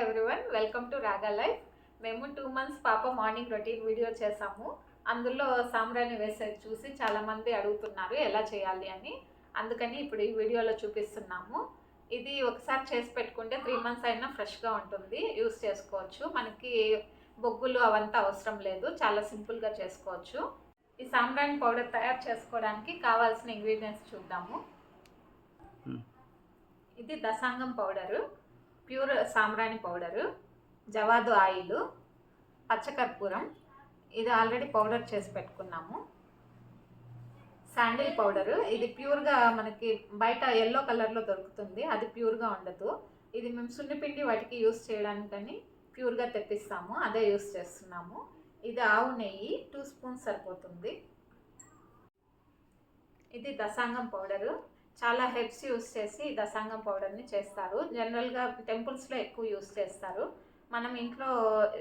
Everyone, welcome to రాగా life. మేము 2 months పాప మార్నింగ్ రొటీన్ వీడియో చేసాము. అందులో సాంబ్రాణి వేసేది చూసి చాలామంది అడుగుతున్నారు ఎలా చేయాలి అని. అందుకని ఇప్పుడు ఈ వీడియోలో చూపిస్తున్నాము. ఇది ఒకసారి చేసి పెట్టుకుంటే 3 months అయినా ఫ్రెష్గా ఉంటుంది, యూస్ చేసుకోవచ్చు. మనకి బొగ్గులు అవంతా అవసరం లేదు, చాలా సింపుల్గా చేసుకోవచ్చు. ఈ సాంబ్రాణి పౌడర్ తయారు చేసుకోవడానికి కావాల్సిన ఇంగ్రీడియంట్స్ చూద్దాము. ఇది దసాంగం పౌడరు, ప్యూర్ సాంబ్రాణి పౌడరు, జవాదు ఆయిల్, పచ్చకర్పూరం, ఇది ఆల్రెడీ పౌడర్ చేసి పెట్టుకున్నాము. శాండిల్ పౌడరు, ఇది ప్యూర్గా మనకి బయట ఎల్లో కలర్లో దొరుకుతుంది, అది ప్యూర్గా ఉండదు. ఇది మేము సున్నిపిండి వాటికి యూస్ చేయడానికని ప్యూర్గా తెప్పిస్తాము, అదే యూస్ చేస్తున్నాము. ఇది ఆవు నెయ్యి 2 spoons సరిపోతుంది. ఇది దసాంగం పౌడరు, చాలా హెర్బ్స్ యూస్ చేసి దసాంగం పౌడర్ని చేస్తారు. జనరల్గా టెంపుల్స్లో ఎక్కువ యూస్ చేస్తారు. మనం ఇంట్లో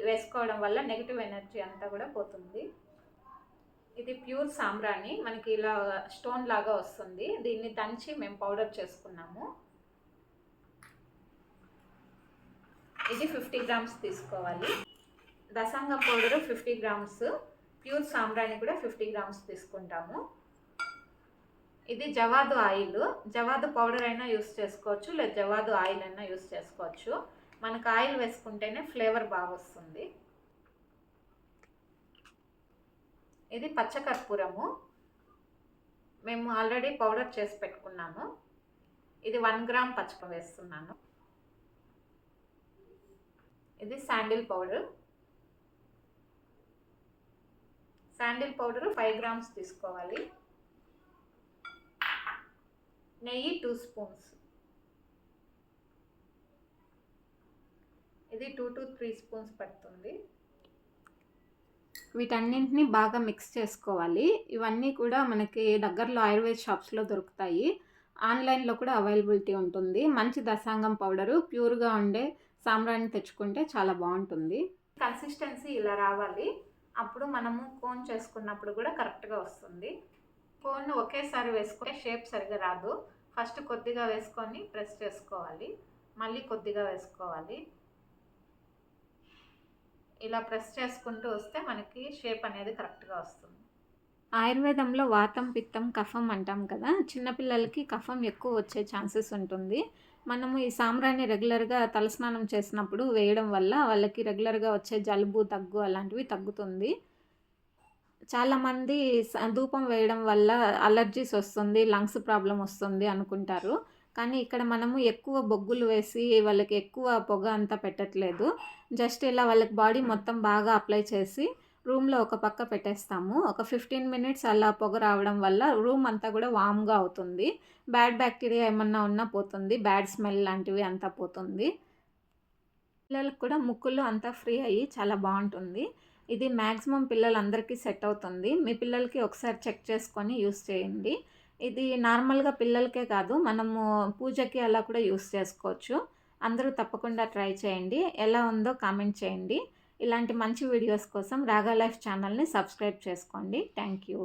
వేసుకోవడం వల్ల నెగిటివ్ ఎనర్జీ అంతా కూడా పోతుంది. ఇది ప్యూర్ సాంబ్రాణి, మనకి ఇలా స్టోన్ లాగా వస్తుంది. దీన్ని దంచి మేము పౌడర్ చేసుకున్నాము. ఇది 50 grams తీసుకోవాలి. దసాంగం పౌడరు 50 grams, ప్యూర్ సాంబ్రాణి కూడా 50 grams తీసుకుంటాము. ఇది జవాదు ఆయిల్, జవాదు పౌడర్ అయినా యూస్ చేసుకోవచ్చు, లేదా జవాదు ఆయిల్ అయినా యూస్ చేసుకోవచ్చు. మనకు ఆయిల్ వేసుకుంటేనే ఫ్లేవర్ బాగా వస్తుంది. ఇది పచ్చకర్పూరము, మేము ఆల్రెడీ పౌడర్ చేసి పెట్టుకున్నాను. ఇది 1 gram పచ్చక వేస్తున్నాను. ఇది sandal powder, sandal powder 5 grams తీసుకోవాలి. నెయ్యి 2 spoons, ఇది 2 to 3 spoons పడుతుంది. వీటన్నింటినీ బాగా మిక్స్ చేసుకోవాలి. ఇవన్నీ కూడా మనకి దగ్గరలో ఆయుర్వేద షాప్స్లో దొరుకుతాయి, ఆన్లైన్లో కూడా అవైలబిలిటీ ఉంటుంది. మంచి దసాంగం పౌడరు ప్యూర్గా ఉండే సాంబ్రాణి తెచ్చుకుంటే చాలా బాగుంటుంది. కన్సిస్టెన్సీ ఇలా రావాలి, అప్పుడు మనము కోన్ చేసుకున్నప్పుడు కూడా కరెక్ట్గా వస్తుంది. కోన్ ఒకేసారి వేసుకుంటే షేప్ సరిగా రాదు. ఫస్ట్ కొద్దిగా వేసుకొని ప్రెస్ చేసుకోవాలి, మళ్ళీ కొద్దిగా వేసుకోవాలి. ఇలా ప్రెస్ చేసుకుంటూ వస్తే మనకి షేప్ అనేది కరెక్ట్గా వస్తుంది. ఆయుర్వేదంలో వాతం, పిత్తం, కఫం అంటాం కదా, చిన్నపిల్లలకి కఫం ఎక్కువ వచ్చే ఛాన్సెస్ ఉంటుంది. మనము ఈ సాంబ్రాణి రెగ్యులర్గా తలస్నానం చేసినప్పుడు వేయడం వల్ల వాళ్ళకి రెగ్యులర్గా వచ్చే జలుబు, దగ్గు అలాంటివి తగ్గుతుంది. చాలామంది ధూపం వేయడం వల్ల అలర్జీస్ వస్తుంది, లంగ్స్ ప్రాబ్లం వస్తుంది అనుకుంటారు. కానీ ఇక్కడ మనము ఎక్కువ బొగ్గులు వేసి వాళ్ళకి ఎక్కువ పొగ అంతా పెట్టట్లేదు. జస్ట్ ఇలా వాళ్ళకి బాడీ మొత్తం బాగా అప్లై చేసి రూమ్లో ఒక పక్క పెట్టేస్తాము. ఒక 15 minutes అలా పొగ రావడం వల్ల రూమ్ అంతా కూడా వామ్గా అవుతుంది. బ్యాడ్ బ్యాక్టీరియా ఏమన్నా ఉన్నా పోతుంది, బ్యాడ్ స్మెల్ లాంటివి అంతా పోతుంది. పిల్లలకు కూడా ముక్కులు అంతా ఫ్రీ అయ్యి చాలా బాగుంటుంది. ఇది మ్యాక్సిమం పిల్లలందరికీ సెట్ అవుతుంది. మీ పిల్లలకి ఒకసారి చెక్ చేసుకొని యూస్ చేయండి. ఇది నార్మల్గా పిల్లలకే కాదు, మనము పూజకి అలా కూడా యూస్ చేసుకోవచ్చు. అందరూ తప్పకుండా ట్రై చేయండి. ఎలా ఉందో కామెంట్ చేయండి. ఇలాంటి మంచి వీడియోస్ కోసం రాగా లైఫ్ ఛానల్ని సబ్స్క్రైబ్ చేసుకోండి. Thank you.